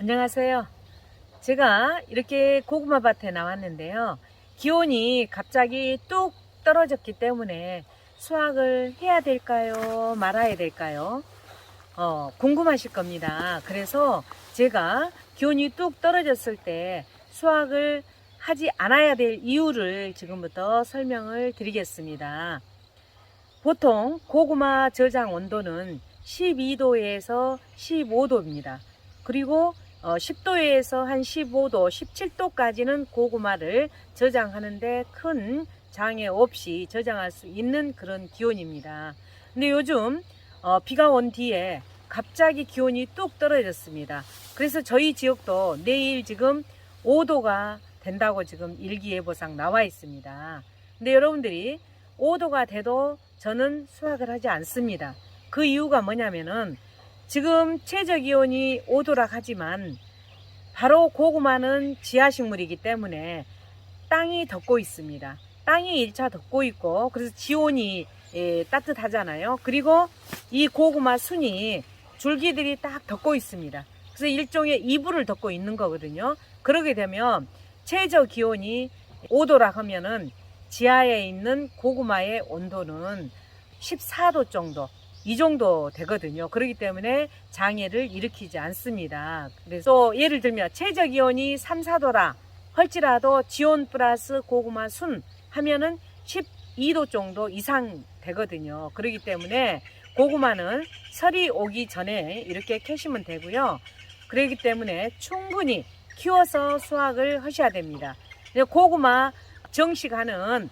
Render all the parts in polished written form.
안녕하세요. 제가 이렇게 고구마 밭에 나왔는데요. 기온이 갑자기 뚝 떨어졌기 때문에 수확을 해야 될까요? 말아야 될까요? 궁금하실 겁니다. 그래서 제가 기온이 뚝 떨어졌을 때 수확을 하지 않아야 될 이유를 지금부터 설명을 드리겠습니다. 보통 고구마 저장 온도는 12도에서 15도입니다. 그리고 10도에서 한 15도, 17도까지는 고구마를 저장하는데 큰 장애 없이 저장할 수 있는 그런 기온입니다. 근데 요즘 비가 온 뒤에 갑자기 기온이 뚝 떨어졌습니다. 그래서 저희 지역도 내일 지금 5도가 된다고 지금 일기예보상 나와 있습니다. 근데 여러분들이 5도가 돼도 저는 수확을 하지 않습니다. 그 이유가 뭐냐면은 지금 최저기온이 5도라 하지만 바로 고구마는 지하식물이기 때문에 땅이 덮고 있습니다. 땅이 1차 덮고 있고 그래서 지온이 따뜻하잖아요. 그리고 이 고구마 순이 줄기들이 딱 덮고 있습니다. 그래서 일종의 이불을 덮고 있는 거거든요. 그러게 되면 최저기온이 5도라 하면은 지하에 있는 고구마의 온도는 14도 정도 이 정도 되거든요. 그렇기 때문에 장애를 일으키지 않습니다. 그래서 예를 들면 최저기온이 3, 4도라 할지라도 지온 플러스 고구마 순 하면은 12도 정도 이상 되거든요. 그렇기 때문에 고구마는 설이 오기 전에 이렇게 캐시면 되고요. 그렇기 때문에 충분히 키워서 수확을 하셔야 됩니다. 고구마 정식하는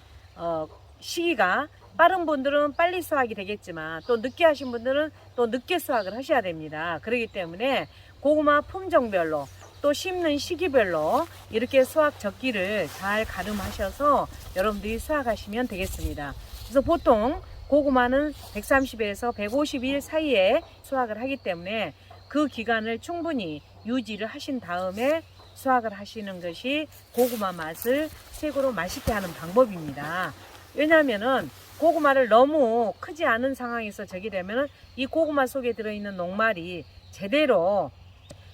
시기가 빠른 분들은 빨리 수확이 되겠지만 또 늦게 하신 분들은 또 늦게 수확을 하셔야 됩니다. 그렇기 때문에 고구마 품종별로 또 심는 시기별로 이렇게 수확 적기를 잘 가름하셔서 여러분들이 수확하시면 되겠습니다. 그래서 보통 고구마는 130에서 150일 사이에 수확을 하기 때문에 그 기간을 충분히 유지를 하신 다음에 수확을 하시는 것이 고구마 맛을 최고로 맛있게 하는 방법입니다. 왜냐하면은 고구마를 너무 크지 않은 상황에서 저기 되면 이 고구마 속에 들어있는 녹말이 제대로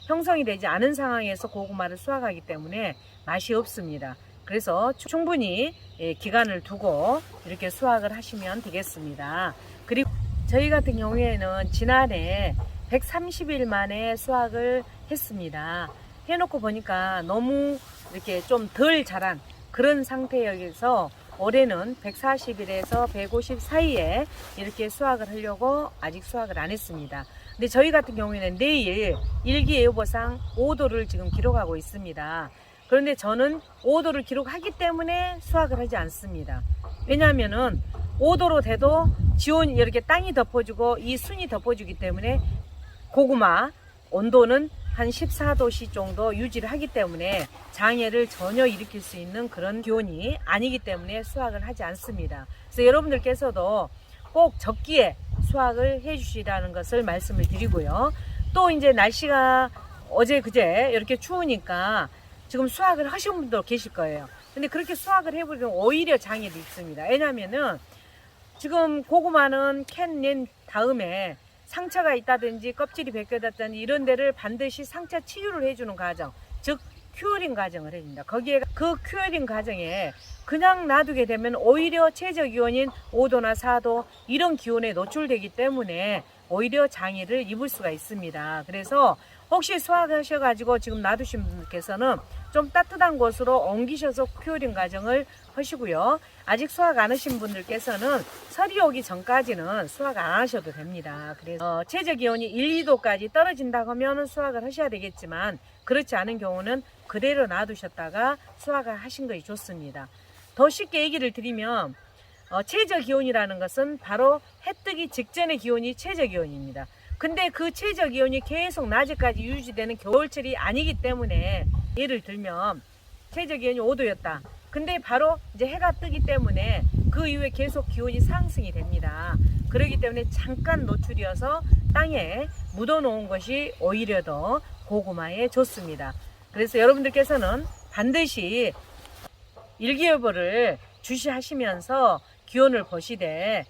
형성이 되지 않은 상황에서 고구마를 수확하기 때문에 맛이 없습니다. 그래서 충분히 기간을 두고 이렇게 수확을 하시면 되겠습니다. 그리고 저희 같은 경우에는 지난해 130일 만에 수확을 했습니다. 해놓고 보니까 너무 이렇게 좀 덜 자란 그런 상태여서 올해는 140일에서 150 사이에 이렇게 수확을 하려고 아직 수확을 안 했습니다. 근데 저희 같은 경우에는 내일 일기예보상 5도를 지금 기록하고 있습니다. 그런데 저는 5도를 기록하기 때문에 수확을 하지 않습니다. 왜냐하면은 5도로 돼도 지온이 이렇게 땅이 덮어주고 이 순이 덮어주기 때문에 고구마 온도는 한 14도씨 정도 유지를 하기 때문에 장애를 전혀 일으킬 수 있는 그런 기온이 아니기 때문에 수확을 하지 않습니다. 그래서 여러분들께서도 꼭 적기에 수확을 해 주시라는 것을 말씀을 드리고요. 또 이제 날씨가 어제 그제 이렇게 추우니까 지금 수확을 하신 분도 계실 거예요. 근데 그렇게 수확을 해버리면 오히려 장애도 있습니다. 왜냐면은 지금 고구마는 캔 낸 다음에 상처가 있다든지 껍질이 벗겨졌다든지 이런 데를 반드시 상처 치유를 해주는 과정, 즉 큐어링 과정을 해줍니다. 거기에 그 큐어링 과정에 그냥 놔두게 되면 오히려 최저기온인 5도나 4도 이런 기온에 노출되기 때문에 오히려 장애를 입을 수가 있습니다. 그래서 혹시 수확하셔가지고 지금 놔두신 분께서는 좀 따뜻한 곳으로 옮기셔서 큐어링 과정을 하시고요. 아직 수확 안 하신 분들께서는 설이 오기 전까지는 수확 안 하셔도 됩니다. 그래서 최저기온이 1, 2도까지 떨어진다고 하면 수확을 하셔야 되겠지만 그렇지 않은 경우는 그대로 놔두셨다가 수확을 하신 것이 좋습니다. 더 쉽게 얘기를 드리면 최저기온이라는 것은 바로 해 뜨기 직전의 기온이 최저기온입니다. 근데 그 최저기온이 계속 낮에까지 유지되는 겨울철이 아니기 때문에 예를 들면 최저기온이 5도였다. 근데 바로 이제 해가 뜨기 때문에 그 이후에 계속 기온이 상승이 됩니다. 그렇기 때문에 잠깐 노출이어서 땅에 묻어 놓은 것이 오히려 더 고구마에 좋습니다. 그래서 여러분들께서는 반드시 일기예보를 주시하시면서 기온을 보시되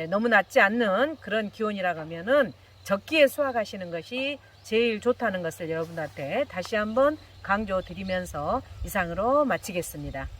너무 낮지 않는 그런 기온이라고 하면은 적기에 수확하시는 것이 제일 좋다는 것을 여러분한테 다시 한번 강조드리면서 이상으로 마치겠습니다.